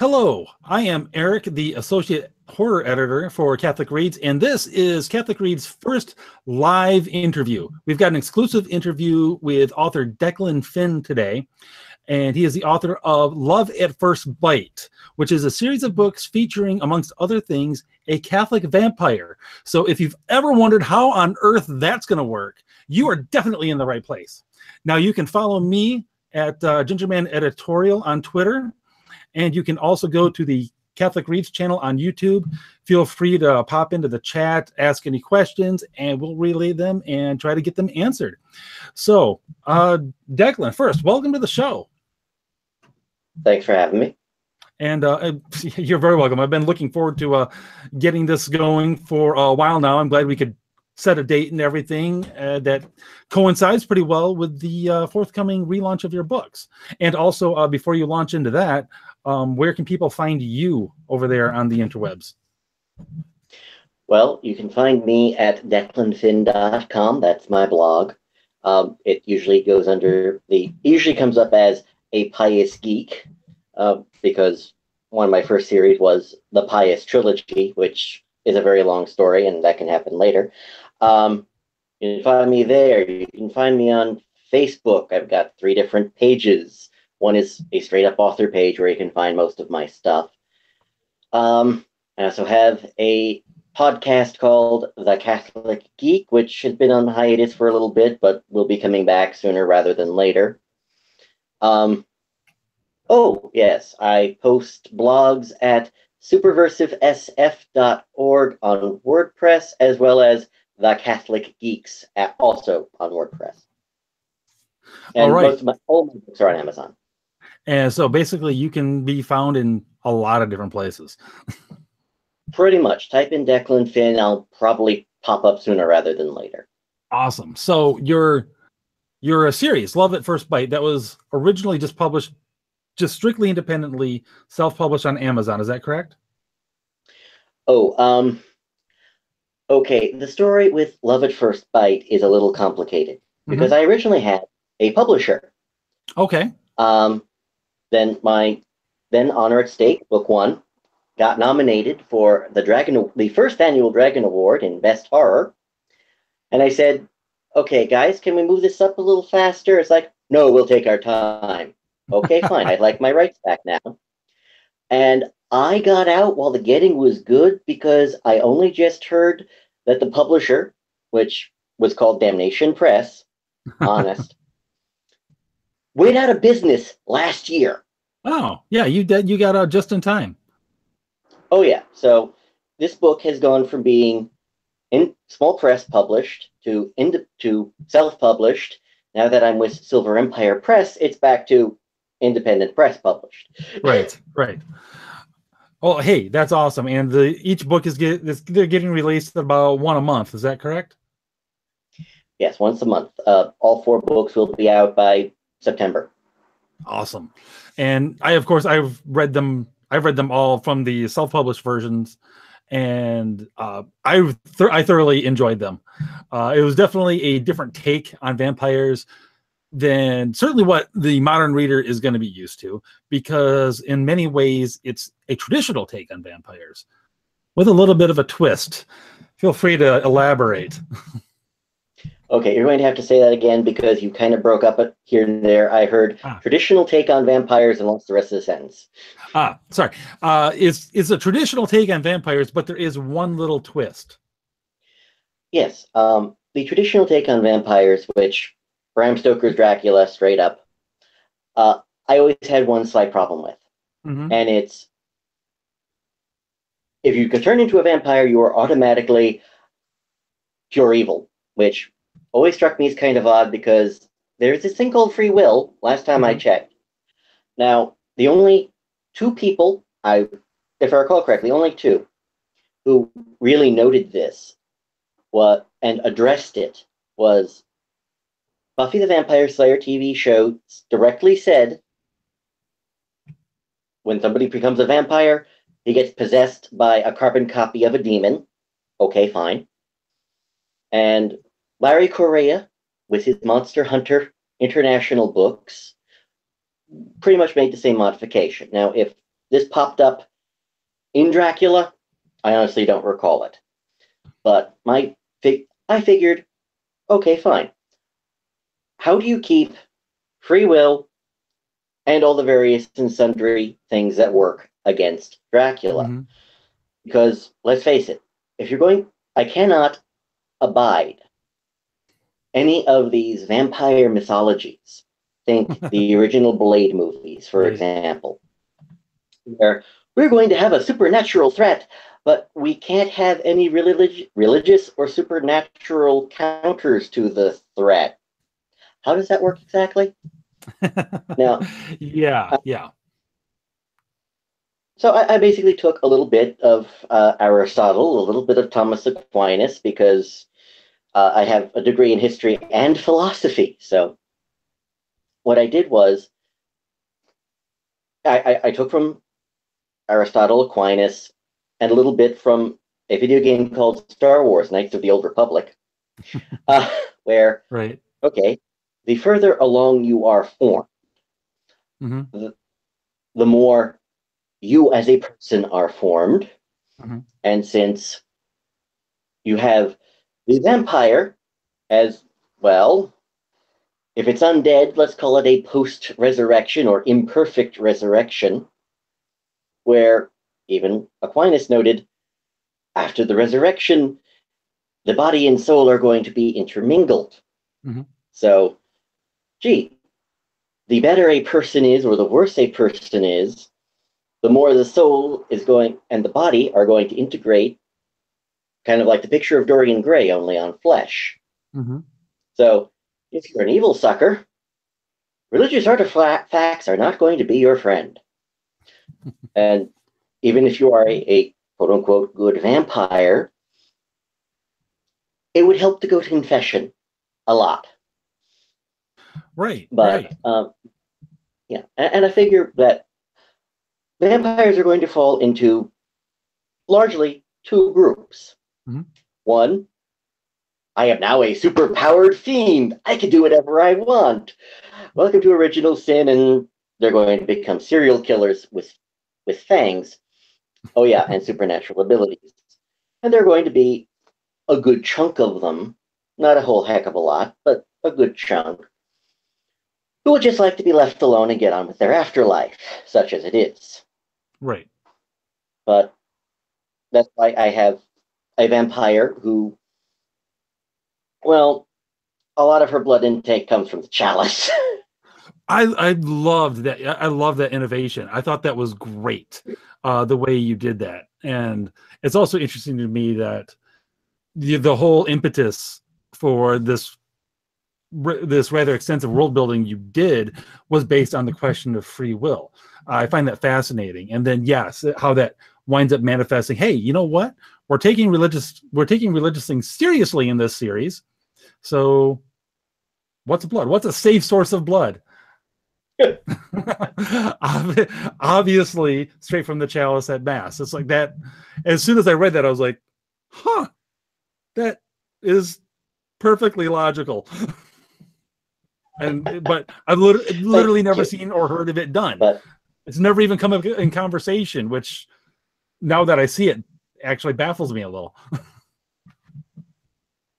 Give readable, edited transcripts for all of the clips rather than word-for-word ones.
Hello, I am Eric, the Associate Horror Editor for Catholic Reads, and this is Catholic Reads' first live interview. We've got an exclusive interview with author Declan Finn today, and he is the author of Love at First Bite, which is a series of books featuring, amongst other things, a Catholic vampire. So if you've ever wondered how on earth that's going to work, you are definitely in the right place. Now, you can follow me at Gingerman Editorial on Twitter, and you can also go to the Catholic Reads channel on YouTube. Feel free to pop into the chat, ask any questions, and we'll relay them and try to get them answered. So, Declan, first, welcome to the show. Thanks for having me. And you're very welcome. I've been looking forward to getting this going for a while now. I'm glad we could set a date and everything that coincides pretty well with the forthcoming relaunch of your books. And also, before you launch into that, where can people find you over there on the interwebs? Well, you can find me at declanfinn.com. That's my blog. It usually goes under usually comes up as a pious geek, because one of my first series was the Pious Trilogy, which is a very long story, and that can happen later. You can find me there. You can find me on Facebook. I've got 3 different pages. One is a straight-up author page where you can find most of my stuff. I also have a podcast called The Catholic Geek, which has been on hiatus for a little bit, but will be coming back sooner rather than later. Oh, yes, I post blogs at superversivesf.org on WordPress, as well as The Catholic Geeks also on WordPress. And all right. all my books are on Amazon. And so basically you can be found in a lot of different places. Pretty much. Type in Declan Finn. I'll probably pop up sooner rather than later. Awesome. So you're a series, Love at First Bite, that was originally just published just strictly independently, self-published on Amazon. Is that correct? Oh, okay. The story with Love at First Bite is a little complicated because I originally had a publisher. Okay. Then my then Honor at Stake, Book 1, got nominated for the first annual Dragon Award in Best Horror. And I said, okay, guys, can we move this up a little faster? It's like, no, we'll take our time. Okay, fine. I'd like my rights back now. And I got out while the getting was good because I only just heard that the publisher, which was called Damnation Press, honest, went out of business last year. Oh, yeah, you got out just in time. Oh, yeah. So this book has gone from being in small press published to self-published. Now that I'm with Silver Empire Press, it's back to independent press published. Right. Oh, hey, that's awesome. And each book they're getting released about one a month. Is that correct? Yes, once a month. All 4 books will be out by September. Awesome. And I've read them all from the self-published versions, and I thoroughly enjoyed them. It was definitely a different take on vampires than certainly what the modern reader is going to be used to, because in many ways it's a traditional take on vampires with a little bit of a twist. Feel free to elaborate. Okay, you're going to have to say that again because you kind of broke up here and there. I heard traditional take on vampires and lost the rest of the sentence. Sorry. It's a traditional take on vampires, but there is one little twist. Yes. The traditional take on vampires, which Bram Stoker's Dracula, straight up, I always had one slight problem with. And it's, if you can turn into a vampire, you are automatically pure evil, which always struck me as kind of odd because there's this thing called free will, last time I checked. Now, the only 2 people, if I recall correctly, only 2 who really noted this and addressed it was Buffy the Vampire Slayer TV show directly said when somebody becomes a vampire, he gets possessed by a carbon copy of a demon. Okay, fine. And Larry Correia, with his Monster Hunter International books, pretty much made the same modification. Now, if this popped up in Dracula, I honestly don't recall it. But I figured, okay, fine. How do you keep free will and all the various and sundry things that work against Dracula? Mm-hmm. Because let's face it, I cannot abide any of these vampire mythologies. Think the original Blade movies, for example, where we're going to have a supernatural threat, but we can't have any religious or supernatural counters to the threat. How does that work exactly? Now, yeah. So I basically took a little bit of Aristotle, a little bit of Thomas Aquinas, because I have a degree in history and philosophy. So what I did was I took from Aristotle, Aquinas, and a little bit from a video game called Star Wars: Knights of the Old Republic, where, Right. okay, the further along you are formed, Mm-hmm. the more you as a person are formed. Mm-hmm. And since you have the vampire as well, if it's undead, let's call it a post-resurrection or imperfect resurrection, where even Aquinas noted, after the resurrection, the body and soul are going to be intermingled. Mm-hmm. So, gee, the better a person is or the worse a person is, the more the soul is going and the body are going to integrate, kind of like the picture of Dorian Gray, only on flesh. Mm-hmm. So, if you're an evil sucker, religious artifacts are not going to be your friend. And even if you are a quote unquote good vampire, it would help to go to confession a lot. Right. But yeah, and I figure that vampires are going to fall into largely two groups. Mm-hmm. One, I am now a super powered fiend. I can do whatever I want. Welcome to Original Sin, and they're going to become serial killers with fangs. Oh yeah, and supernatural abilities. And they're going to be a good chunk of them, not a whole heck of a lot, but a good chunk, who would just like to be left alone and get on with their afterlife, such as it is. Right. But that's why I have a vampire who, well, a lot of her blood intake comes from the chalice. I loved that. I love that innovation. I thought that was great, the way you did that. And it's also interesting to me that the whole impetus for this rather extensive world building you did was based on the question of free will. I find that fascinating. And then yes, how that winds up manifesting. Hey, you know what? We're taking religious things seriously in this series. So what's blood? What's a safe source of blood? Obviously straight from the chalice at mass. It's like that. As soon as I read that, I was like, huh, that is perfectly logical. But I've literally never seen or heard of it done. But it's never even come up in conversation, which now that I see it actually baffles me a little.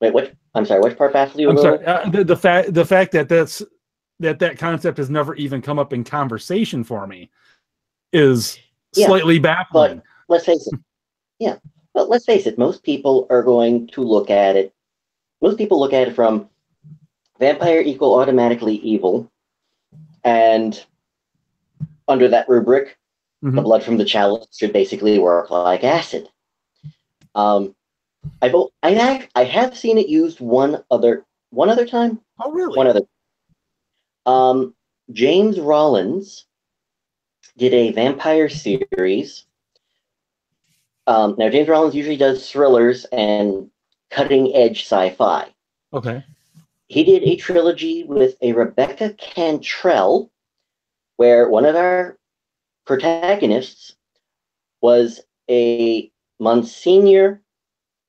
wait, what? I'm sorry, which part baffles you a I'm little? sorry. The fact that that concept has never even come up in conversation for me is slightly baffling. But let's face it. Yeah. But let's face it, most people are going to look at it. Most people look at it from vampire equal automatically evil. And under that rubric, the blood from the chalice should basically work like acid. I have seen it used one other time. Oh, really? One other. James Rollins did a vampire series. Now, James Rollins usually does thrillers and cutting-edge sci-fi. Okay. He did a trilogy with a Rebecca Cantrell, where one of our protagonists was a Monsignor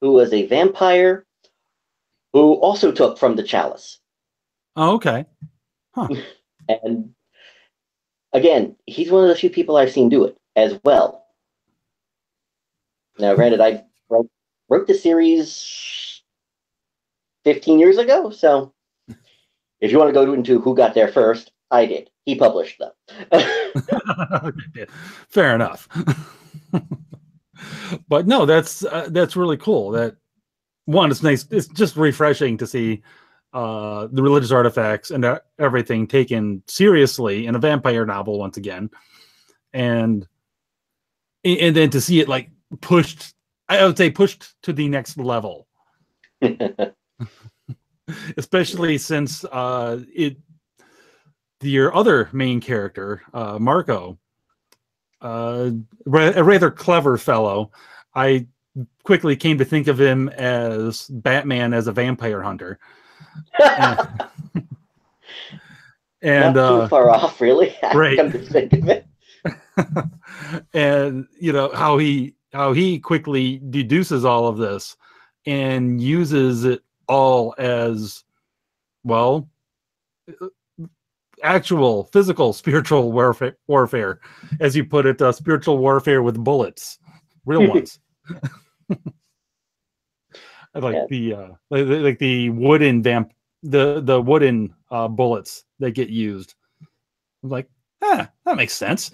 who was a vampire who also took from the chalice. Oh, okay. Huh. And again, he's one of the few people I've seen do it. as well. Now, granted, I wrote the series 15 years ago, so if you want to go into who got there first, I did. He published them. Fair enough. But no, that's really cool. That one, it's nice. It's just refreshing to see the religious artifacts and everything taken seriously in a vampire novel once again, and then to see it like pushed. I would say pushed to the next level, especially since your other main character, Marco, a rather clever fellow. I quickly came to think of him as Batman as a vampire hunter. And not too far off, really. Right. Come to think of it. And you know how he quickly deduces all of this and uses it all as, well, actual physical spiritual warfare, as you put it, spiritual warfare with bullets, real ones. I like the wooden the wooden bullets that get used. I'm like, that makes sense.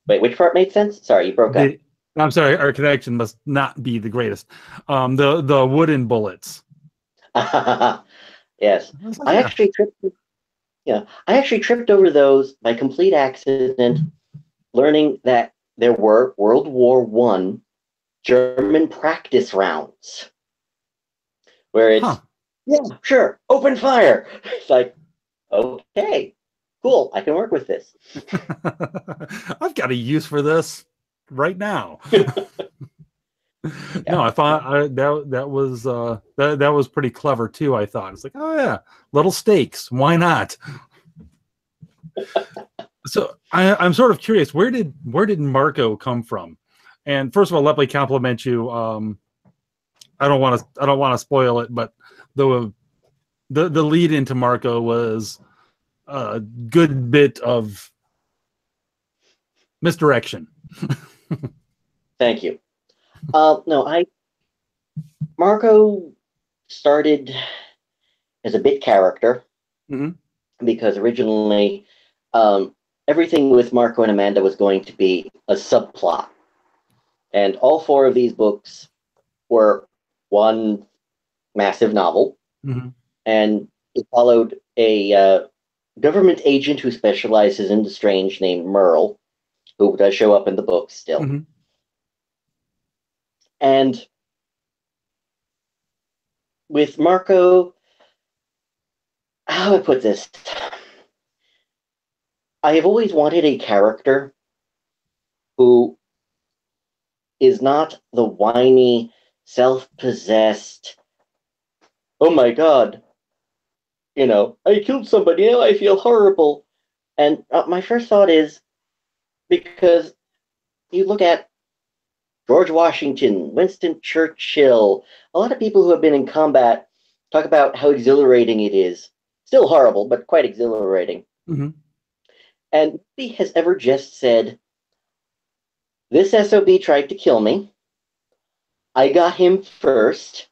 Wait, which part made sense? Sorry, you broke up. I'm sorry, our connection must not be the greatest. The wooden bullets. Yes, I actually tripped over those by complete accident, learning that there were World War I German practice rounds where it's sure, open fire. It's like, okay, cool, I can work with this. I've got a use for this right now. No, I thought that was pretty clever too. I thought it's like, oh yeah, little stakes, why not? So I'm sort of curious, where did Marco come from? And first of all, let me compliment you. I don't want to spoil it, but the lead into Marco was a good bit of misdirection. Thank you. No, Marco started as a bit character because originally everything with Marco and Amanda was going to be a subplot. And all four of these books were one massive novel. And it followed a government agent who specializes in the strange named Merle, who does show up in the book still. And with Marco, how do I put this? I have always wanted a character who is not the whiny, self-possessed, oh my god, I killed somebody, now I feel horrible. And my first thought is, because you look at George Washington, Winston Churchill, a lot of people who have been in combat talk about how exhilarating it is. Still horrible, but quite exhilarating. And nobody has ever just said, this SOB tried to kill me. I got him first.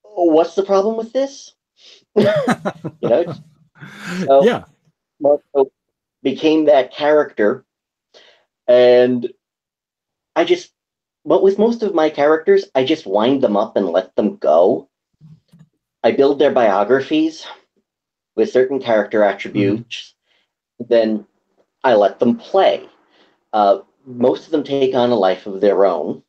What's the problem with this? So yeah. Marco became that character. And but with most of my characters, I just wind them up and let them go. I build their biographies with certain character attributes. Then I let them play. Most of them take on a life of their own.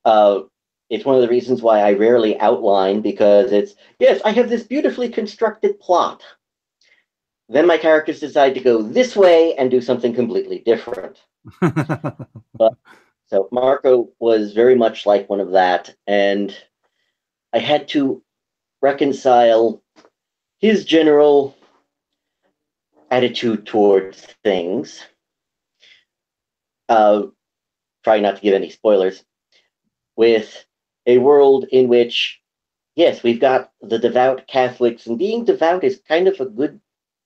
It's one of the reasons why I rarely outline, because yes, I have this beautifully constructed plot. Then my characters decide to go this way and do something completely different. So Marco was very much like one of that, and I had to reconcile his general attitude towards things. Try not to give any spoilers. With a world in which, yes, we've got the devout Catholics, and being devout is kind of a good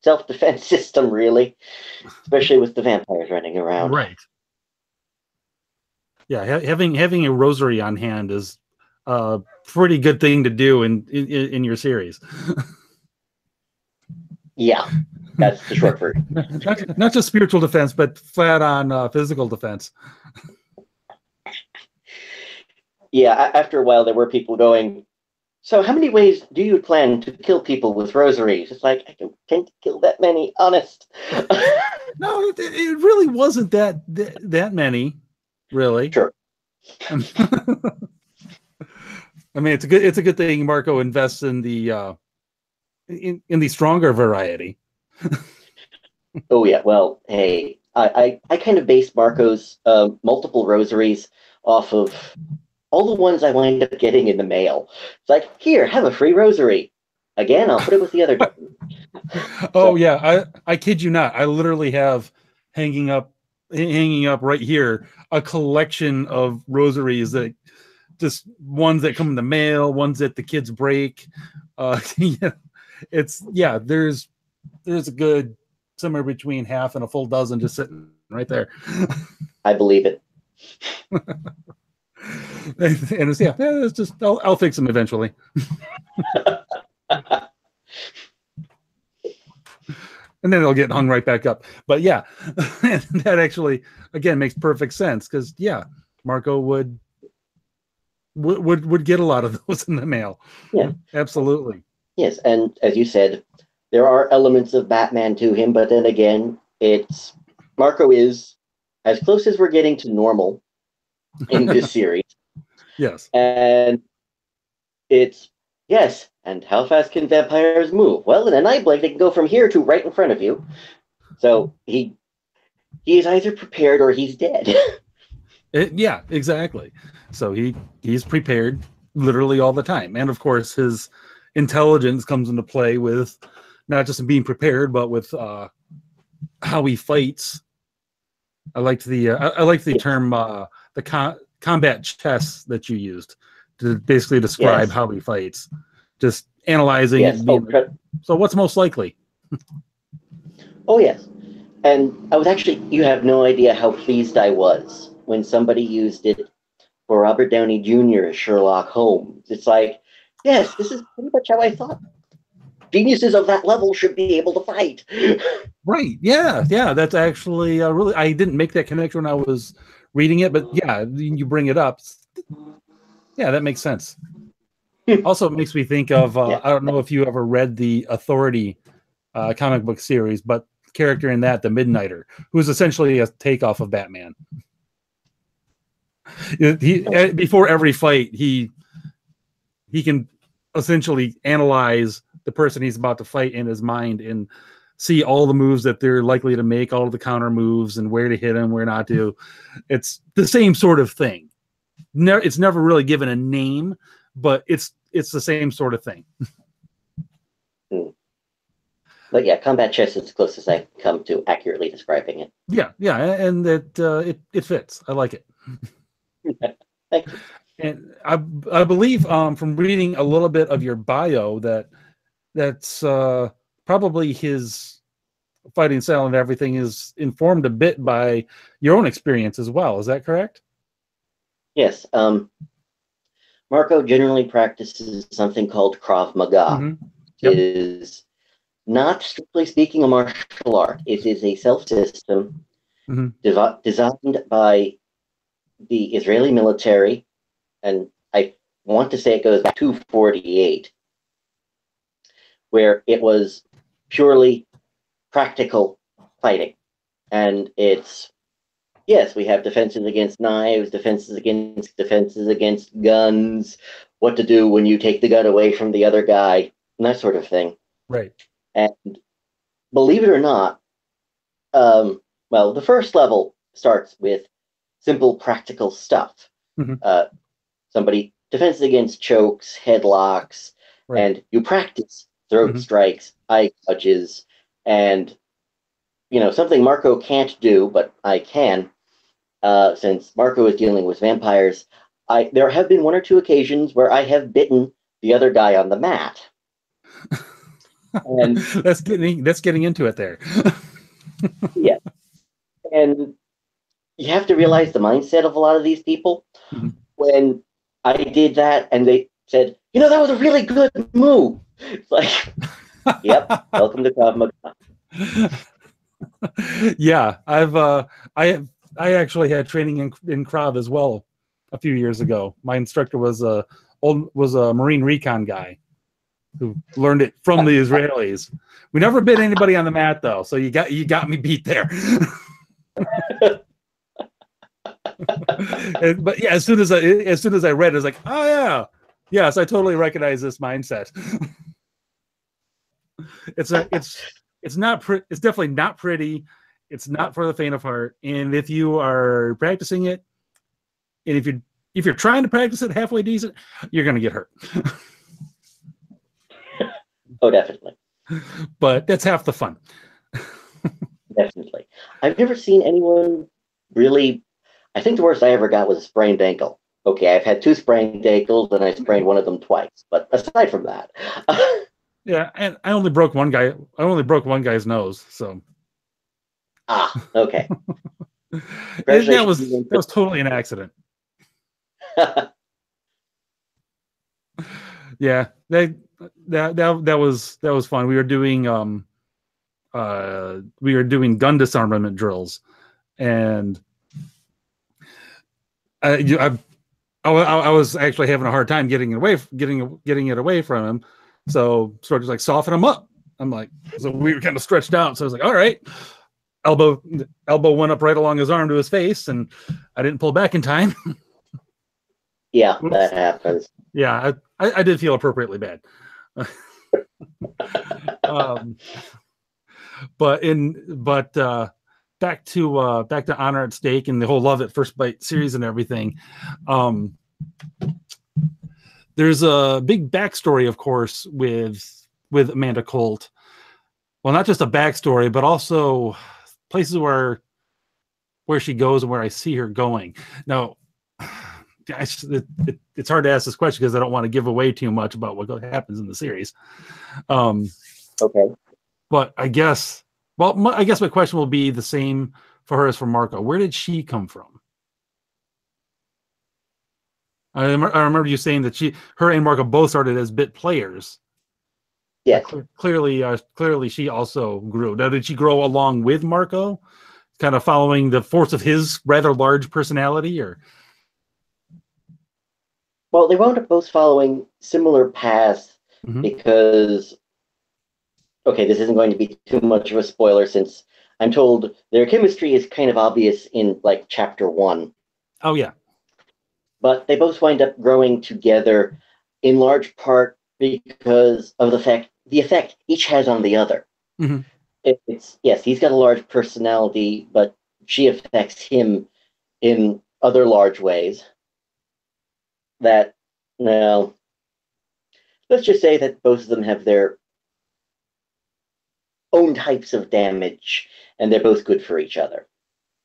self-defense system, really, especially with the vampires running around. Right. Yeah, having a rosary on hand is a pretty good thing to do in your series. Yeah, that's the short version. Not just spiritual defense, but flat on physical defense. Yeah, after a while, there were people going, so how many ways do you plan to kill people with rosaries? It's like, I don't tend to kill that many, honest. No, it really wasn't that many, really. Sure. I mean, it's a good thing Marco invests in the stronger variety. Oh yeah, well, hey, I kind of base Marco's multiple rosaries off of all the ones I wind up getting in the mail. It's like, here, have a free rosary. Again, I'll put it with the other. Oh yeah, I kid you not. I literally have hanging up right here a collection of rosaries that just ones that come in the mail, ones that the kids break. Yeah, there's a good somewhere between half and a full dozen just sitting right there. I believe it. And it's just I'll fix them eventually. And then they'll get hung right back up. But yeah, that actually again makes perfect sense because yeah, Marco would get a lot of those in the mail. Yeah, absolutely. Yes, and as you said, there are elements of Batman to him, but then again, it's Marco is as close as we're getting to normal in this series. Yes, and it's yes. And how fast can vampires move? Well, in a night blink, they can go from here to right in front of you. So he is either prepared or he's dead. Yeah, exactly. So he's prepared literally all the time, and of course his intelligence comes into play with not just being prepared, but with how he fights. I liked the term combat chess that you used to basically describe how he fights. Just analyzing it. So what's most likely? Oh, yes. And I was actually, you have no idea how pleased I was when somebody used it for Robert Downey Jr. as Sherlock Holmes. It's like, yes, this is pretty much how I thought. Geniuses of that level should be able to fight. Right. Yeah. Yeah. That's actually really, I didn't make that connection when I was reading it, but yeah, you bring it up. Yeah, that makes sense. Also, it makes me think of, I don't know if you ever read the Authority comic book series, but character in that, the Midnighter, who's essentially a takeoff of Batman. Before every fight, he can essentially analyze the person he's about to fight in his mind and see all the moves that they're likely to make, all of the counter moves, and where to hit them, where not to. It's the same sort of thing. It's never really given a name, but it's the same sort of thing. But yeah, combat chess is the closest I come to accurately describing it. Yeah, and it fits. I like it. Thank you. And I believe from reading a little bit of your bio that's probably his fighting style and everything is informed a bit by your own experience as well. Is that correct? Yes. Marco generally practices something called Krav Maga. Mm-hmm. Yep. It is not strictly speaking a martial art. It is a self-system designed by the Israeli military, and I want to say it goes back to 1948, where it was purely practical fighting. And it's, yes, we have defenses against knives, defenses against guns, what to do when you take the gun away from the other guy, and that sort of thing. Right. And believe it or not, well, the first level starts with simple practical stuff. Somebody defenses against chokes, headlocks, and you practice throat strikes, eye touches, and something Marco can't do, but I can, since Marco is dealing with vampires. There have been one or two occasions where I have bitten the other guy on the mat. And That's getting into it there. yeah, and you have to realize the mindset of a lot of these people. Mhm. When I did that, and they said, that was a really good move. It's like, yep, welcome to Krav Maga. Yeah, I I actually had training in Krav as well a few years ago. My instructor was a Marine recon guy who learned it from the Israelis. We never bit anybody on the mat though, so you got me beat there. But yeah, as soon as I read it, I was like, oh yeah, yes, I totally recognize this mindset. It's definitely not pretty. It's not for the faint of heart. And if you are practicing it, and if you're trying to practice it halfway decent, you're gonna get hurt. Oh, definitely. But that's half the fun. Definitely. I've never seen anyone really. I think the worst I ever got was a sprained ankle. Okay, I've had 2 sprained ankles, and I sprained one of them twice. But aside from that, Yeah, and I only broke one guy's nose. So okay. that was totally an accident. Yeah, that was fun. We were doing gun disarmament drills, and I was actually having a hard time getting it away from him. So sort of like soften him up. I'm like, so we were kind of stretched out. So I was like, all right, elbow went up right along his arm to his face, and I didn't pull back in time. Yeah, that happens. Yeah, I did feel appropriately bad. But back to Honor at Stake and the whole Love at First Bite series and everything. There's a big backstory, of course, with Amanda Colt. Well, not just a backstory, but also places where she goes and where I see her going. Now, it's hard to ask this question because I don't want to give away too much about what happens in the series. Okay. But I guess my question will be the same for her as for Marco. Where did she come from? I remember you saying that her and Marco both started as bit players. Yes. Clearly, she also grew. Now, did she grow along with Marco, kind of following the force of his rather large personality, or? Well, they wound up both following similar paths because, okay, this isn't going to be too much of a spoiler since I'm told their chemistry is kind of obvious in like chapter 1. Oh yeah. But they both wind up growing together in large part because of the effect each has on the other. Mm-hmm. It's yes, he's got a large personality, but she affects him in other large ways. That, well, let's just say that both of them have their own types of damage, and they're both good for each other.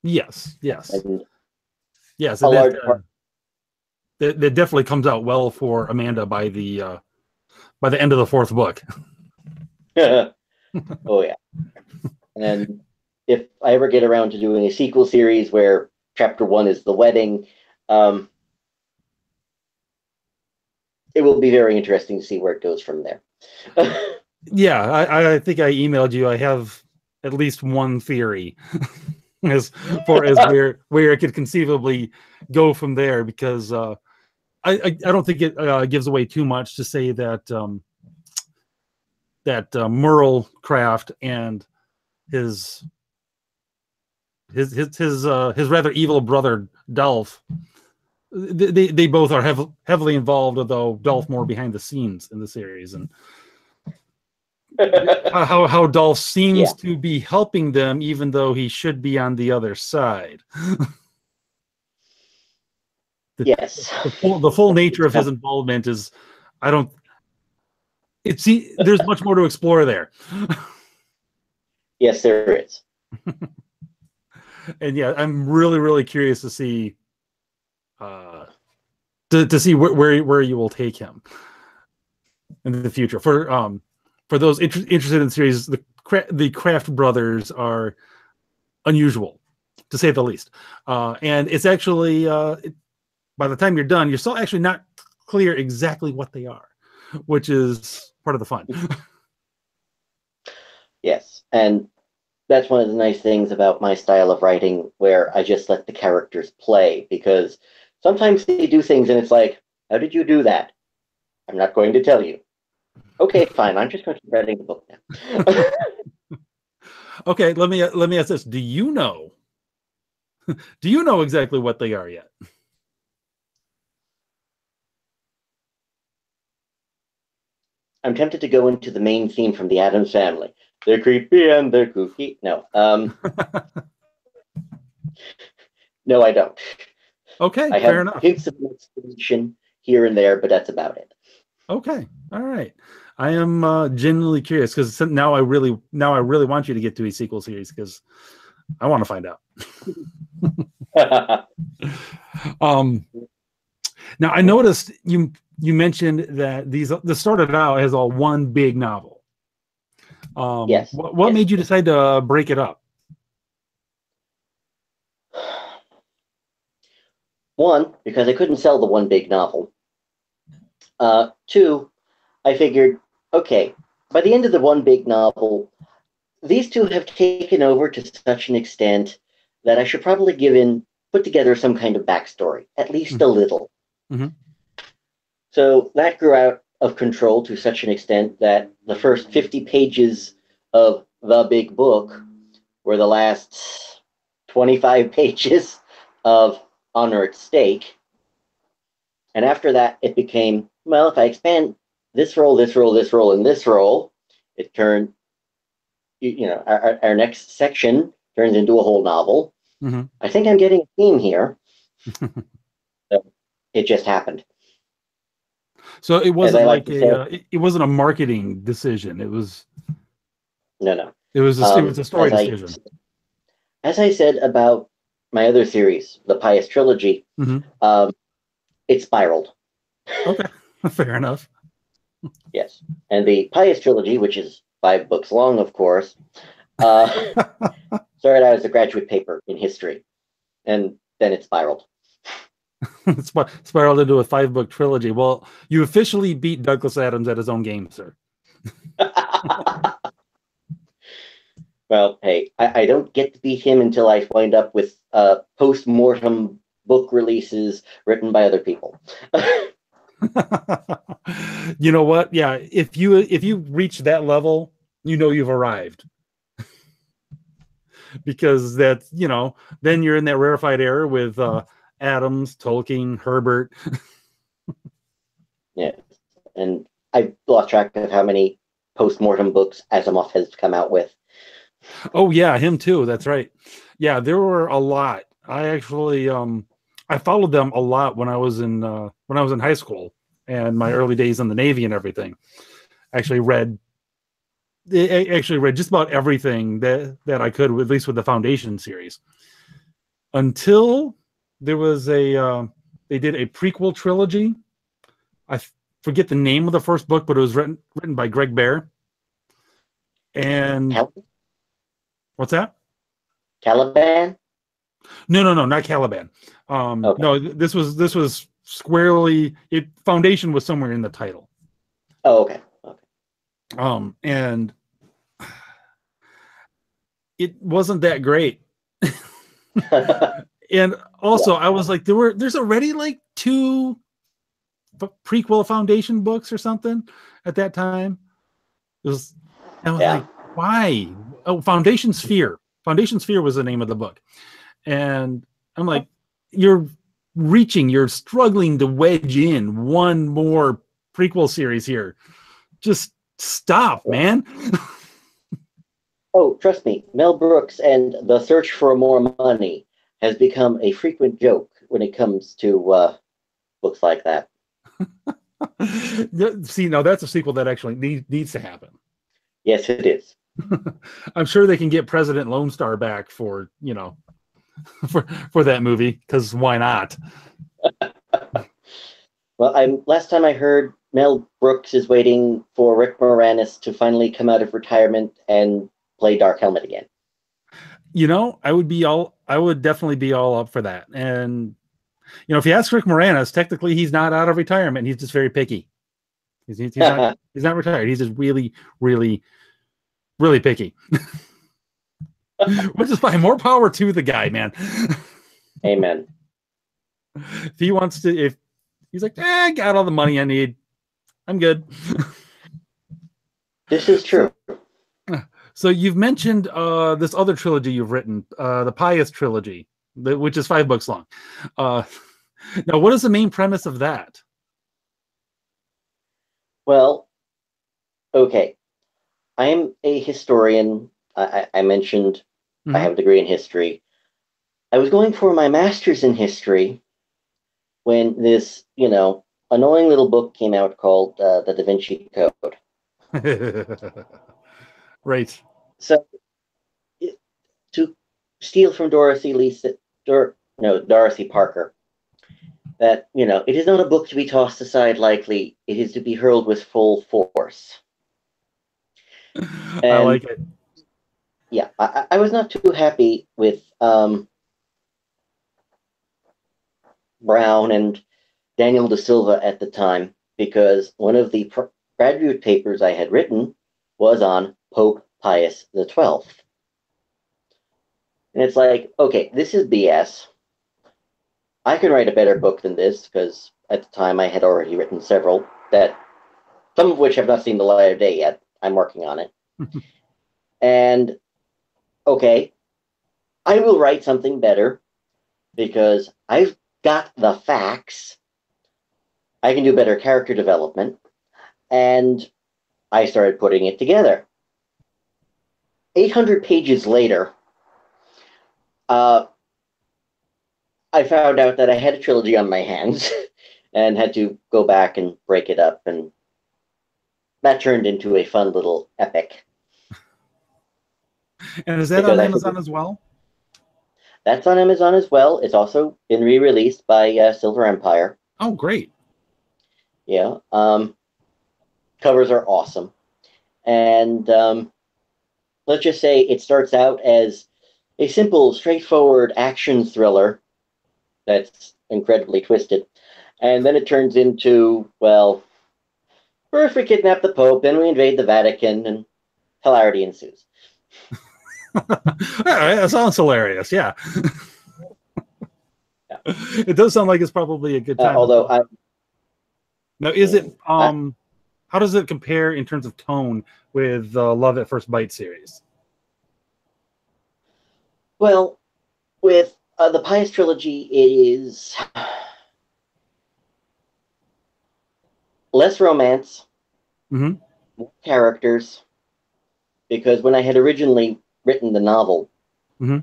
Yes. And yes. A large part. That definitely comes out well for Amanda by the end of the 4th book. Oh yeah. And if I ever get around to doing a sequel series where chapter 1 is the wedding, it will be very interesting to see where it goes from there. Yeah, I think I emailed you. I have at least one theory as where it could conceivably go from there, because I don't think it gives away too much to say that Merle Craft and his rather evil brother Dolph, they both are heavily involved, although Dolph more behind the scenes in the series, and how Dolph seems to be helping them even though he should be on the other side. Yes. The full nature of his involvement is, there's much more to explore there. Yes, there is. And yeah, I'm really, really curious to see to see where you will take him in the future. For for those interested in the series, the Kraft brothers are unusual, to say the least. And it's actually, by the time you're done, you're still actually not clear exactly what they are, which is part of the fun. Yes, and that's one of the nice things about my style of writing, where I just let the characters play, because sometimes they do things and it's like, how did you do that? I'm not going to tell you. Okay, fine. I'm just going to keep writing the book now. Okay, let me ask this. Do you know exactly what they are yet? I'm tempted to go into the main theme from the Addams Family. They're creepy and they're kooky. No. No, I don't. Okay, I fair have enough. hints of explanation here and there, but that's about it. Okay, all right. I am genuinely curious, because now I really want you to get to a sequel series, because I want to find out. Now I noticed you mentioned that this started out as all one big novel. Yes. What Yes. made you decide to break it up? One, because I couldn't sell the one big novel. Two, I figured, okay, by the end of the one big novel, these two have taken over to such an extent that I should probably put together some kind of backstory, at least a little. Mm-hmm. So that grew out of control to such an extent that the first 50 pages of the big book were the last 25 pages of Honor at Stake. And after that, it became, well, if I expand this role, this role, this role, and this role, it turned, our next section turns into a whole novel. Mm-hmm. I think I'm getting a theme here. So it just happened. So it wasn't like it wasn't a marketing decision. It was no. It was a story decision. As I said about my other series, the Pious Trilogy, mm-hmm. It spiraled. Okay, fair enough. Yes, and the Pious Trilogy, which is 5 books long, of course, started out as a graduate paper in history, and then it spiraled. Spiraled into a 5-book trilogy. Well, you officially beat Douglas Adams at his own game, sir. Well, hey, I don't get to beat him until I wind up with post-mortem book releases written by other people. You know what? Yeah, if you reach that level, you've arrived. Because that's, then you're in that rarefied era with Adams, Tolkien, Herbert. Yeah, and I've lost track of how many post-mortem books Asimov has come out with. Oh yeah, him too. That's right. Yeah, there were a lot. I actually I followed them a lot when I was in high school and my early days in the Navy and everything. Actually read just about everything that I could, at least with the Foundation series. Until there was they did a prequel trilogy. I forget the name of the first book, but it was written by Greg Bear. And what's that? Caliban? No, not Caliban. Okay. No, this was squarely Foundation was somewhere in the title. Oh, okay. And it wasn't that great. And also, I was like, there's already like 2 prequel Foundation books or something at that time. I was like, why? Oh, Foundation Sphere. Foundation Sphere was the name of the book. And I'm like, you're struggling to wedge in one more prequel series here. Just stop, man. Oh, trust me, Mel Brooks and the search for more money has become a frequent joke when it comes to books like that. See, now that's a sequel that actually needs to happen. Yes, it is. I'm sure they can get President Lone Star back for for that movie, because why not? Well, last time I heard, Mel Brooks is waiting for Rick Moranis to finally come out of retirement and play Dark Helmet again. You know, I would definitely be all up for that. And you know, if you ask Rick Moranis, technically he's not out of retirement. He's just very picky. He's not he's not retired. He's just really, really, really picky. Which is fine. More power to the guy, man. Amen. If he wants to, if he's like, I got all the money I need, I'm good. This is true. So you've mentioned this other trilogy you've written, the Pious trilogy, which is 5 books long. Now, what is the main premise of that? Well, okay. I am a historian. I mentioned I have a degree in history. I was going for my master's in history when this, annoying little book came out called The Da Vinci Code. Right. So, to steal from Dorothy Parker, that, it is not a book to be tossed aside lightly. It is to be hurled with full force. I like it. Yeah, I was not too happy with Brown and Daniel Da Silva at the time, because one of the graduate papers I had written was on Pope Pius XII. And it's like, okay, this is BS. I can write a better book than this, because at the time I had already written several, some of which have not seen the light of day yet. I'm working on it. And, okay, I will write something better, because I've got the facts. I can do better character development. And I started putting it together. 800 pages later, I found out that I had a trilogy on my hands and had to go back and break it up. And that turned into a fun little epic. And is that on Amazon as well? That's on Amazon as well. It's also been re-released by Silver Empire. Oh, great. Yeah. Covers are awesome. And let's just say it starts out as a simple, straightforward action thriller that's incredibly twisted. And then it turns into, well, first we kidnap the Pope, then we invade the Vatican, and hilarity ensues. That sounds hilarious, yeah. Yeah. It does sound like it's probably a good time. Now, is it, how does it compare in terms of tone with the Love at First Bite series? Well, with the Pious trilogy, it is less romance, more characters, because when I had originally written the novel, the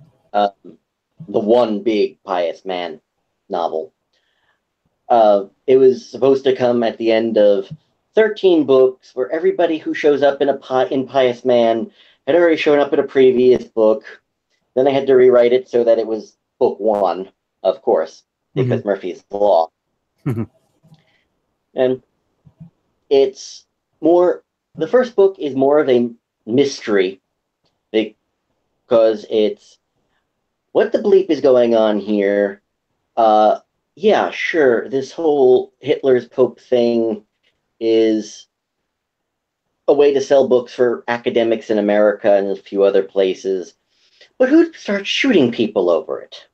one big Pious Man novel, it was supposed to come at the end of 13 books, where everybody who shows up in Pious Man had already shown up in a previous book. Then I had to rewrite it so that it was book 1, of course, because Murphy's Law. And it's more, the first book is more of a mystery, because it's, what the bleep is going on here? Yeah, sure, this whole Hitler's Pope thing is a way to sell books for academics in America and a few other places. But who starts shooting people over it?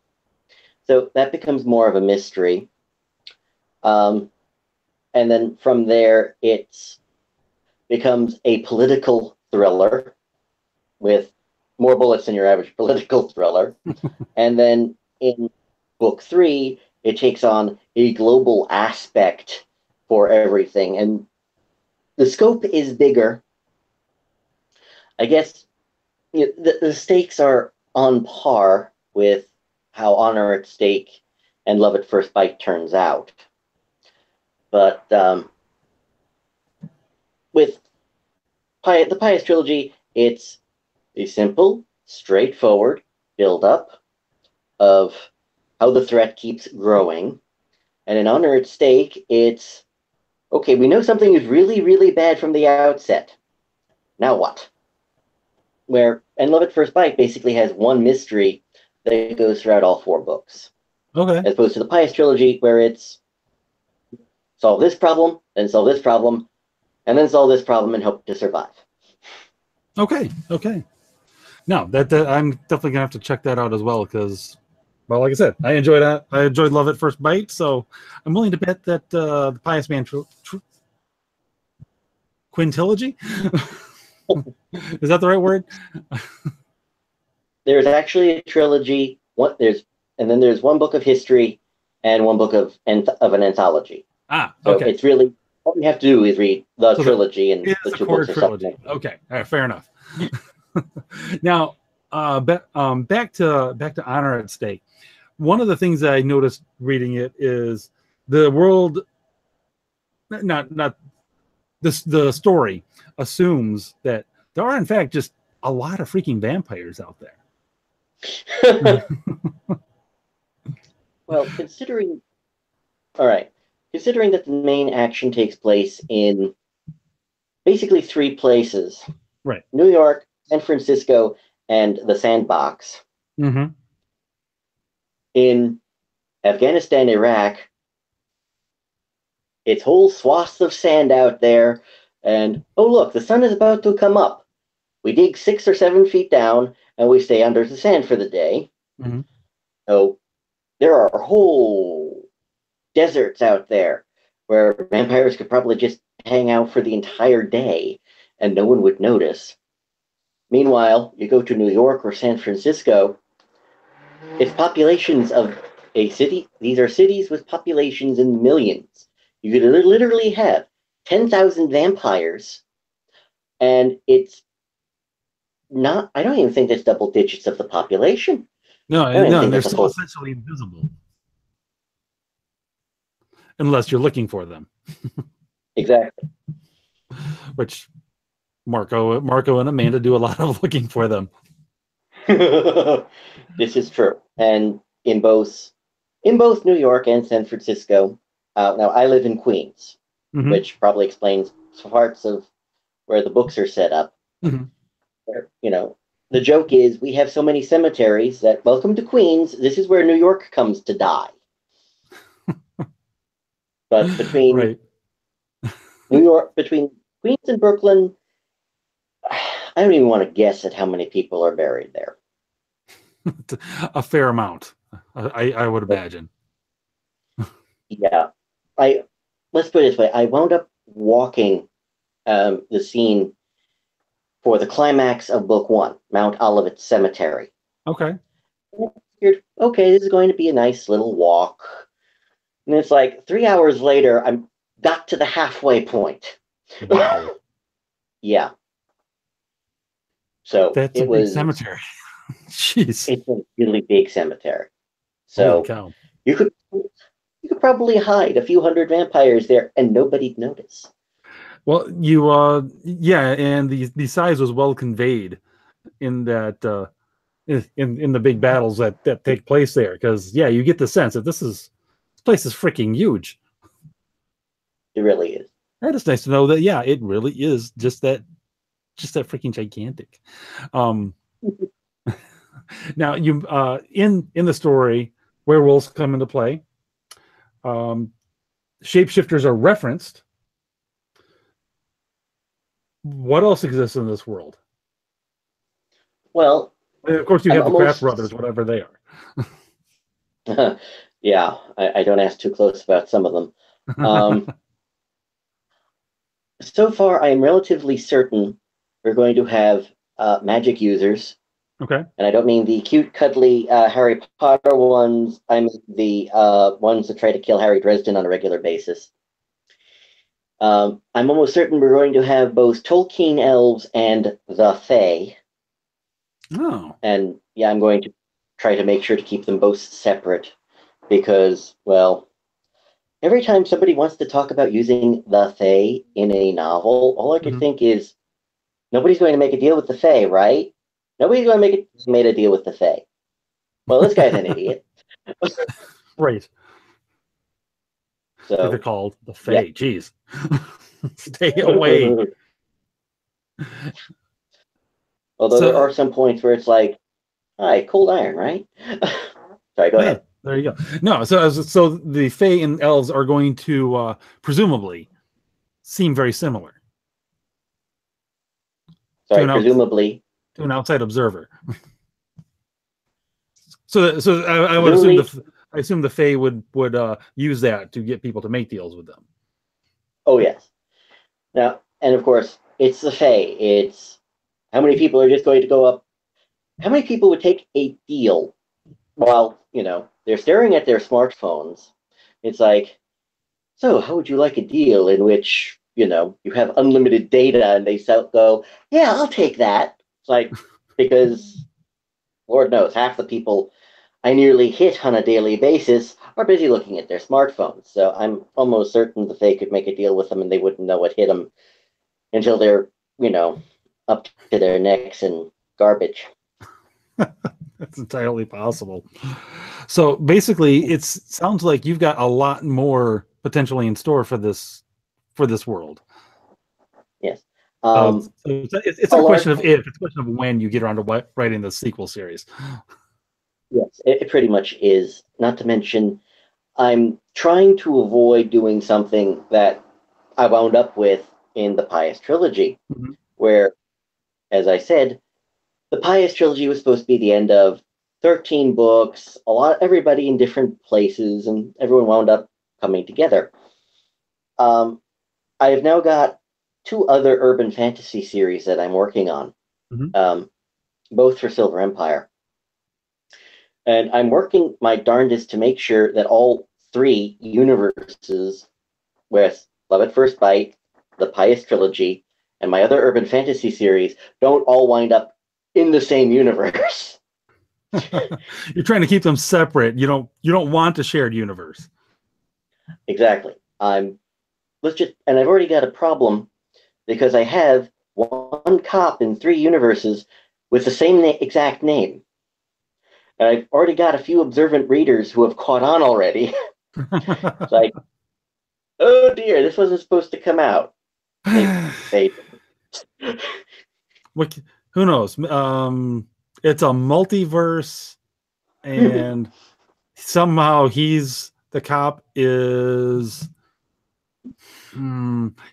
So that becomes more of a mystery. And then from there, it becomes a political thriller with more bullets than your average political thriller. And then in book 3, it takes on a global aspect for everything. And the scope is bigger. I guess the stakes are on par with how Honor at Stake and Love at First Bite turns out. But with the Pious trilogy, it's a simple, straightforward build-up of how the threat keeps growing. And in Honor at Stake, it's Okay, we know something is really, really bad from the outset. Now what? And Love at First Bite basically has one mystery that goes throughout all 4 books, Okay. as opposed to the Pious trilogy, where it's solve this problem, then solve this problem, and then solve this problem and hope to survive. Okay. Okay. No, that I'm definitely gonna have to check that out as well because, well, like I said, I enjoyed that. I enjoyed Love at First Bite, so I'm willing to bet that the Pious Man quintilogy is that the right word? There's actually a trilogy. And then there's one book of history and one book of an anthology. So Okay. it's really all you have to do is read the trilogy, and the 2 books are trilogy. supplemental. Okay, all right, fair enough. Now, back to Honor at Stake. One of the things that I noticed reading it is the world, not this, the story assumes that there are in fact just a lot of freaking vampires out there. Well, considering that the main action takes place in basically 3 places: Right. New York, San Francisco, and the Sandbox. Mm-hmm. In Afghanistan, Iraq, it's whole swaths of sand out there, and oh look, the sun is about to come up. We dig 6 or 7 feet down, and we stay under the sand for the day. Mm-hmm. So there are whole deserts out there where vampires could probably just hang out for the entire day, and no one would notice. Meanwhile, you go to New York or San Francisco, it's populations of a city. These are cities with populations in millions. You could literally have 10,000 vampires, and it's not, I don't even think that's double digits of the population. No, I don't even no, think and they're that's a still full. essentially invisible unless you're looking for them. Exactly. Which Marco and Amanda do a lot of looking for them. This is true. And in both New York and San Francisco, now I live in Queens, Mm-hmm. which probably explains parts of where the books are set up. Mm-hmm. Where, the joke is we have so many cemeteries that welcome to Queens. This is where New York comes to die. But between right. between Queens and Brooklyn, I don't even want to guess at how many people are buried there. A fair amount, I would imagine. Yeah, let's put it this way. I wound up walking the scene for the climax of Book 1, Mount Olivet Cemetery. Okay. And I figured, okay, this is going to be a nice little walk. And it's like 3 hours later, I'm got to the halfway point. Wow. Yeah. So that's a big cemetery. Jeez. It's a really big cemetery. So holy cow. You could probably hide a few hundred vampires there and nobody'd notice. Well, yeah, and the size was well conveyed in that in the big battles that take place there, because yeah, you get the sense that this place is freaking huge. It really is. And it's nice to know that yeah, it really is just that freaking gigantic. Now you in the story, werewolves come into play. Shapeshifters are referenced. What else exists in this world? Well, and of course you have the Craft brothers, whatever they are. Yeah, I don't ask too close about some of them. So far, I am relatively certain we're going to have magic users. Okay. And I don't mean the cute, cuddly Harry Potter ones. I mean the ones that try to kill Harry Dresden on a regular basis. I'm almost certain we're going to have both Tolkien elves and the Fae. Oh. And yeah, I'm going to try to make sure to keep them both separate because, well, every time somebody wants to talk about using the Fae in a novel, all I can think is, nobody's going to make a deal with the Fae, right? Nobody's going to make a deal with the Fae. Well, this guy's an idiot. Right. They're So called the Fae. yeah. Jeez. Stay away. Although there are So, some points where it's like, hi, cold iron, right? Sorry, go yeah, ahead. there you go. No, so the Fae and elves are going to presumably seem very similar to Sorry, presumably. an outside observer. So I would assume Presumably, I assume the Fae would use that to get people to make deals with them. oh yes. Now, and of course, it's the Fae. It's how many people are just going to go up? How many people would take a deal while, they're staring at their smartphones? It's like, so how would you like a deal in which, you have unlimited data and they go, yeah, I'll take that. It's like, because Lord knows, half the people I nearly hit on a daily basis are busy looking at their smartphones. So I'm almost certain that they could make a deal with them and they wouldn't know what hit them until they're, up to their necks in garbage. That's entirely possible. So basically, it sounds like you've got a lot more potentially in store for this world. Yes. So it's A not a large, question of if; it's a question of when you get around to writing the sequel series. yes, it pretty much is. Not to mention, I'm trying to avoid doing something that I wound up with in the Pious trilogy, Mm-hmm. where, as I said, the Pious trilogy was supposed to be the end of 13 books, everybody in different places, and everyone wound up coming together. I have now got two other urban fantasy series that I'm working on, Mm-hmm. both for Silver Empire. And I'm working my darndest to make sure that all three universes, with Love at First Bite, the Pious trilogy, and my other urban fantasy series, don't all wind up in the same universe. You're trying to keep them separate. You don't want a shared universe. Exactly. And I've already got a problem because I have one cop in three universes with the same exact name. And I've already got a few observant readers who have caught on already. It's like, oh dear, this wasn't supposed to come out. They What, who knows? It's a multiverse, and somehow the cop is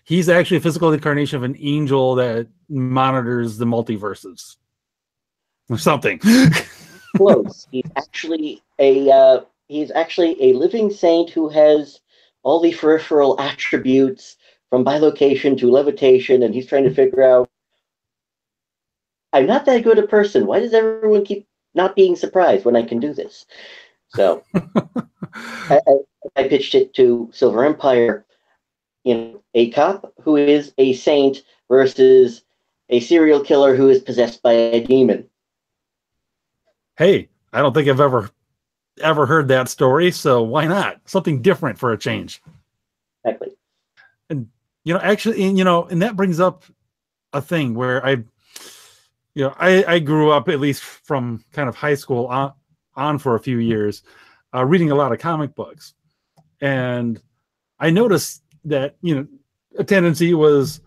he's actually a physical incarnation of an angel that monitors the multiverses or something. close. He's actually a living saint who has all the peripheral attributes from bilocation to levitation, and he's trying to figure out, I'm not that good a person. Why does everyone keep not being surprised when I can do this? So I, I pitched it to Silver Empire, a cop who is a saint versus a serial killer who is possessed by a demon. Hey, I don't think I've ever heard that story, so why not? Something different for a change. Exactly. And actually, and that brings up a thing where I grew up, at least from kind of high school on for a few years, reading a lot of comic books, and I noticed that a tendency was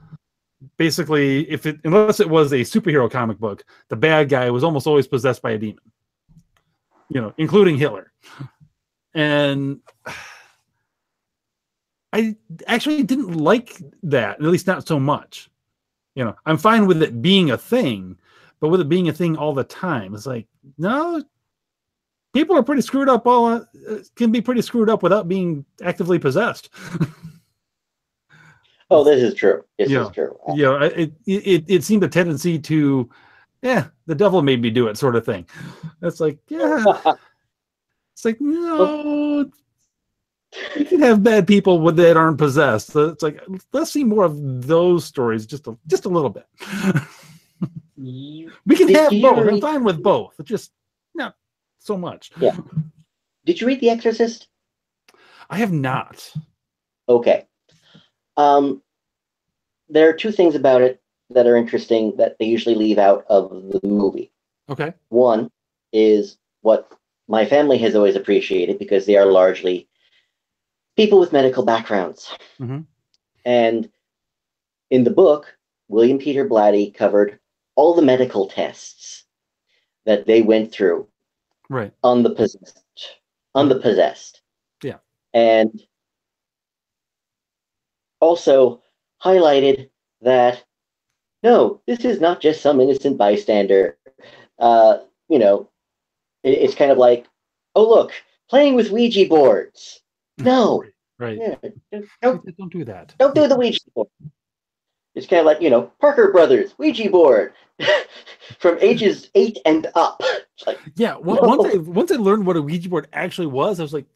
basically unless it was a superhero comic book, the bad guy was almost always possessed by a demon, including Hitler. And I actually didn't like that, at least not so much. I'm fine with it being a thing, but with it being a thing all the time, it's like, no, people are pretty screwed up. Can be pretty screwed up without being actively possessed. Oh, this is true. This is true. It seemed a tendency to, the devil made me do it, sort of thing. That's like, it's like, no, you can have bad people that aren't possessed. So it's like, let's see more of those stories, just a little bit. We can have both. I'm fine with both. It's just not so much. Yeah. Did you read The Exorcist? I have not. Okay. There are two things about it that are interesting that they usually leave out of the movie. Okay. One is what my family has always appreciated because they are largely people with medical backgrounds. Mm-hmm. And in the book, William Peter Blatty covered all the medical tests that they went through Right. on the possessed. On the possessed. Yeah. And also highlighted that, no, this is not just some innocent bystander. You know, it's kind of like, oh, look, playing with Ouija boards. No. Right. Yeah, Don't do that. don't do the Ouija board. It's kind of like, Parker Brothers, Ouija board, from ages 8 and up. Like, yeah, once I learned what a Ouija board actually was, I was like,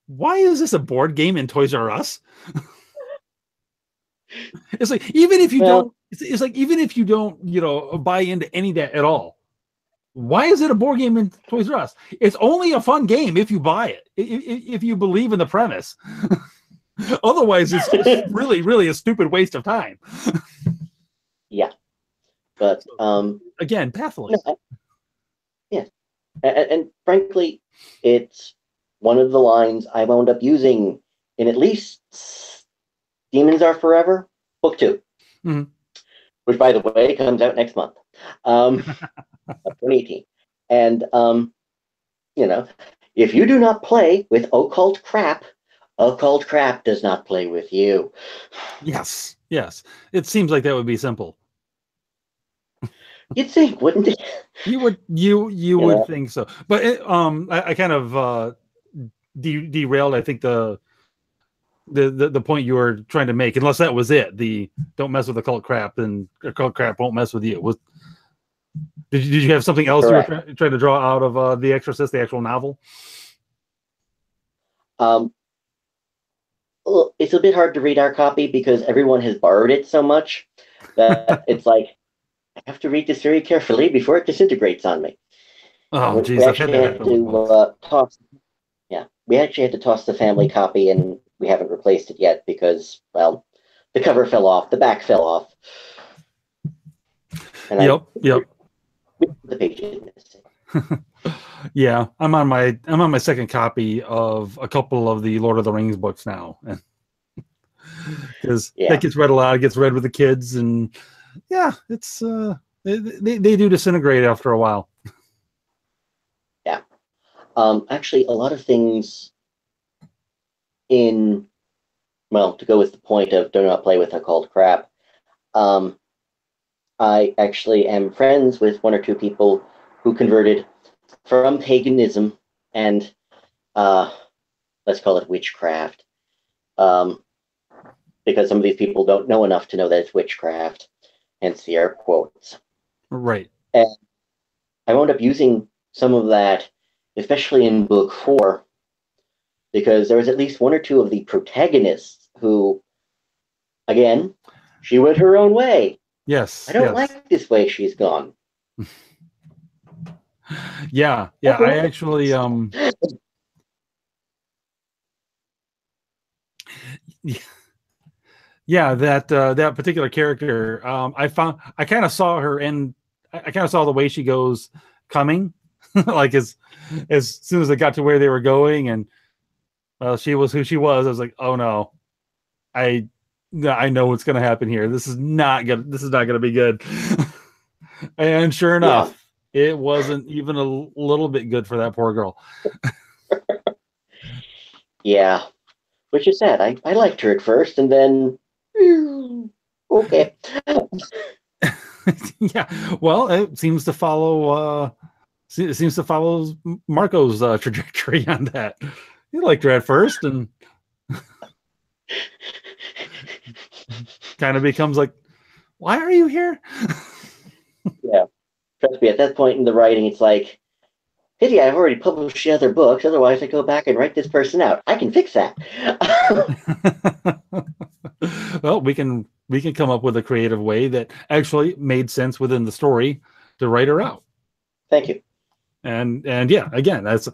why is this a board game in Toys R Us? It's like, even if you don't, it's like, even if you don't, buy into any of that at all, why is it a board game in Toys R Us? It's only a fun game if you buy it, if you believe in the premise. Otherwise, it's really, really a stupid waste of time. Yeah, but again, baffling. Yeah, and frankly, it's one of the lines I wound up using in at least Demons Are Forever, book 2, which, by the way, comes out next month, 2018. And if you do not play with occult crap does not play with you. Yes. It seems like that would be simple. You'd think, wouldn't it? You would think so. But I kind of derailed, I think, the point you were trying to make, unless that was it. The don't mess with occult crap, and occult crap won't mess with you. Did you have something else Correct. You were trying to draw out of The Exorcist, the actual novel? Well, it's a bit hard to read our copy because everyone has borrowed it so much that it's like, I have to read this very carefully before it disintegrates on me. Oh, geez, we actually had to toss. Yeah, we actually had to toss the family copy, and we haven't replaced it yet because, well, the cover fell off, the back fell off. And yep. The pages missing. Yeah, I'm on my second copy of a couple of the Lord of the Rings books now, because that gets read a lot. It gets read with the kids, and it's they do disintegrate after a while. Yeah, actually, a lot of things to go with the point of do not play with occult crap. I actually am friends with one or two people who converted from paganism and let's call it witchcraft, because some of these people don't know enough to know that it's witchcraft, hence the air quotes. Right. And I wound up using some of that, especially in book 4, because there was at least one or two of the protagonists who, again, she went her own way. Yes. I don't like this way she's gone. Yeah. I actually that particular character, I kind of saw her, and I kind of saw the way she goes coming, like as soon as it got to where they were going, and she was who she was. I was like, oh no, I know what's going to happen here. This is not good. This is not going to be good. And sure enough, it wasn't even a little bit good for that poor girl. Yeah, which is sad. I liked her at first, and then okay. Yeah, well, it seems to follow Marco's trajectory on that. He liked her at first, and kind of becomes like, why are you here? Yeah, trust me, at that point in the writing, it's like, pity I've already published the other books, otherwise I go back and write this person out. I can fix that. Well, we can come up with a creative way that actually made sense within the story to write her out. Thank you. And yeah, again, that's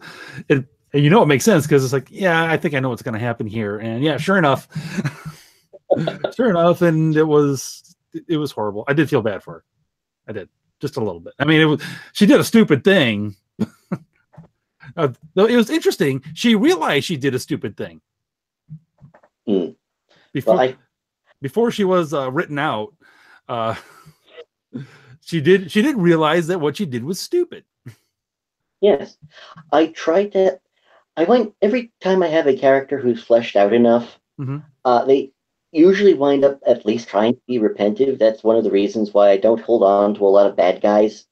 it. It makes sense because it's like, yeah, I think I know what's going to happen here. And yeah, sure enough, and it was horrible. I did feel bad for her. I did, just a little bit. I mean, she did a stupid thing. Though it was interesting. She realized she did a stupid thing. Mm. Before Well, before she was written out, uh, she did realize that what she did was stupid. yes, I try to. I find every time I have a character who's fleshed out enough, Mm-hmm. they usually wind up at least trying to be repentive. That's one of the reasons why I don't hold on to a lot of bad guys,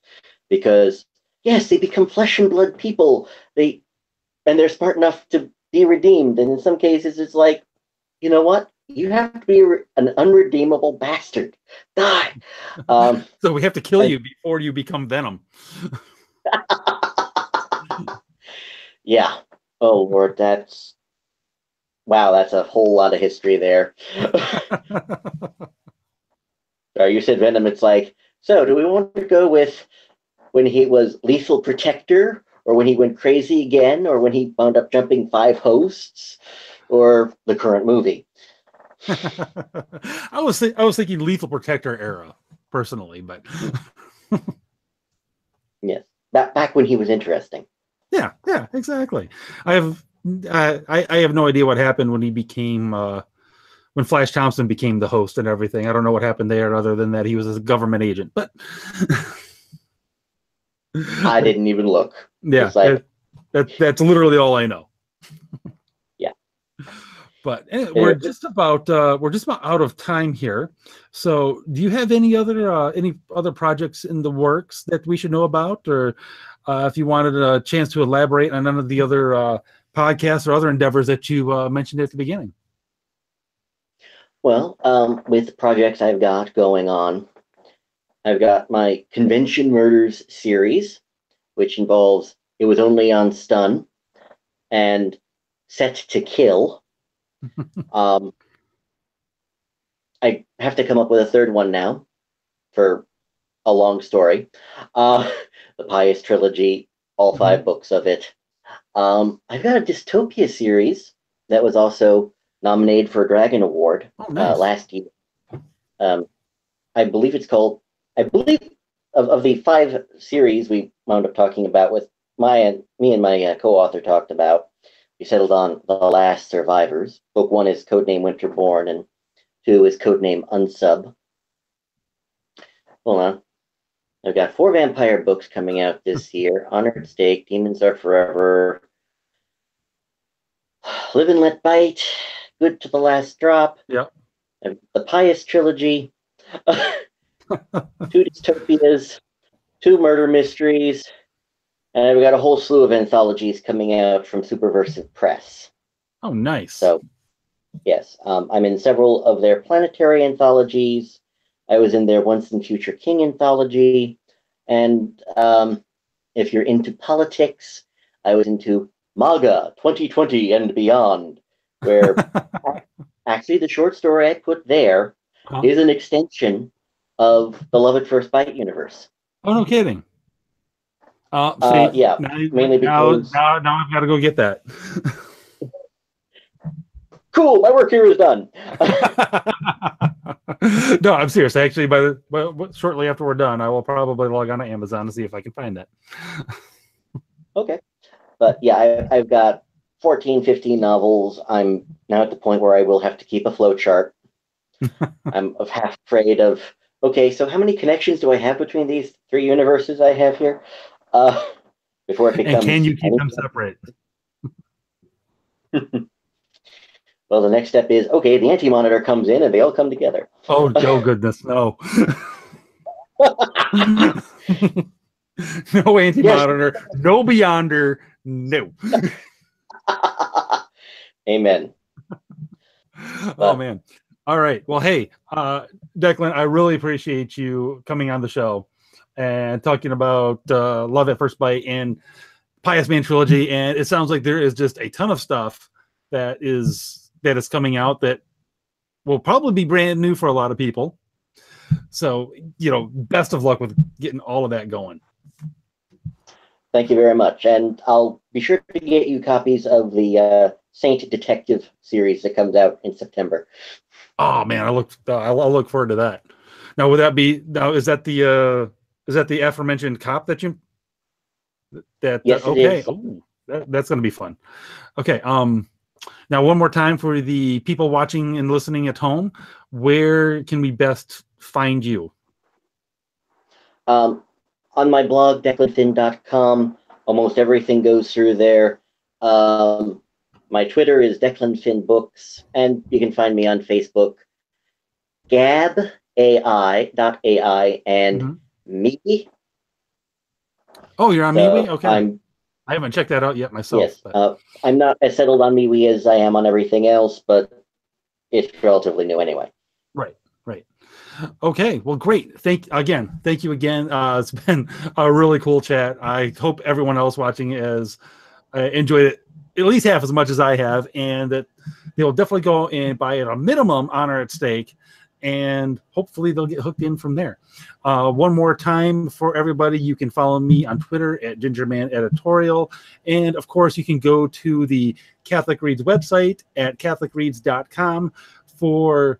because yes, they become flesh and blood people. They're smart enough to be redeemed, and in some cases, it's like, you know what? You have to be an unredeemable bastard. Die. Um, So we have to kill and you before you become Venom. yeah. Oh Lord, that's wow. That's a whole lot of history there. You said Venom. It's like, so do we want to go with when he was lethal protector, or when he went crazy again, or when he wound up jumping 5 hosts, or the current movie? I was thinking Lethal Protector era personally, but Yes, back when he was interesting. yeah, exactly. I have I have no idea what happened when he became when Flash Thompson became the host and everything. I don't know what happened there, other than that he was a government agent. But I didn't even look. yeah, It's like, that's literally all I know. yeah. But we're just about out of time here. So, do you have any other projects in the works that we should know about, or if you wanted a chance to elaborate on none of the other podcasts or other endeavors that you mentioned at the beginning? Well, with projects I've got going on, I've got my Convention Murders series, which involves It Was Only on Stun and Set to Kill. I have to come up with a third one now for a long story. The Pious Trilogy, all 5 books of it. I've got a dystopia series that was also nominated for a Dragon Award Nice. last year. I believe it's called, I believe of the 5 series we wound up talking about with me and my co-author talked about, we settled on The Last Survivors. Book 1 is codename Winterborn, and 2 is codename Unsub. Hold on. I've got 4 vampire books coming out this year. Honored Stake, Demons Are Forever, Live and Let Bite, Good to the Last Drop. Yeah. The Pious Trilogy, 2 dystopias, 2 murder mysteries, and we've got a whole slew of anthologies coming out from Superversive Press. Oh, nice. So, yes, I'm in several of their planetary anthologies. I was in their Once and Future King anthology. And if you're into politics, I was into MAGA 2020 and Beyond, where actually the short story I put there is an extension of the Love at First Bite universe. Oh, no kidding. Yeah, mainly because now I've got to go get that. Cool, my work here is done. No, I'm serious. Actually, shortly after we're done, I will probably log on to Amazon to see if I can find that. Okay. But yeah, I've got 14, 15 novels. I'm now at the point where I will have to keep a flow chart. I'm half afraid of, okay, so how many connections do I have between these 3 universes I have here? Before it becomes... And can you keep them separate? Well, the next step is, okay, the anti-monitor comes in and they all come together. Oh goodness, no. No anti-monitor, yes. No Beyonder, no. Amen. Oh, man. All right. Well, hey, Declan, I really appreciate you coming on the show and talking about Love at First Bite and Pious Man Trilogy. And it sounds like there is just a ton of stuff that is coming out that will probably be brand new for a lot of people. So, best of luck with getting all of that going. Thank you very much. And I'll be sure to get you copies of the Saint Detective series that comes out in September. Oh man, I'll look forward to that. Now, is that the aforementioned cop that you? Yes, okay. it is. Oh, that's going to be fun. Okay. Now, one more time for the people watching and listening at home, where can we best find you? On my blog, declanfinn.com, almost everything goes through there. My Twitter is Declan Finn Books, and you can find me on Facebook, gab.ai, and me. Oh, you're on MeWe? Okay. I haven't checked that out yet myself. Yes, I'm not as settled on MeWe as I am on everything else, but it's relatively new anyway. Right. Okay, well, great. Thank you again. It's been a really cool chat. I hope everyone else watching has enjoyed it at least half as much as I have, and that they'll definitely go and buy at a minimum Honor at Stake, and hopefully they'll get hooked in from there. One more time for everybody, you can follow me on Twitter at Gingerman Editorial, and of course you can go to the Catholic Reads website at catholicreads.com for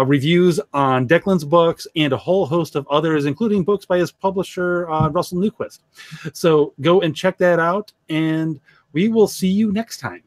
reviews on Declan's books and a whole host of others, including books by his publisher, Russell Newquist. So go and check that out, and we will see you next time.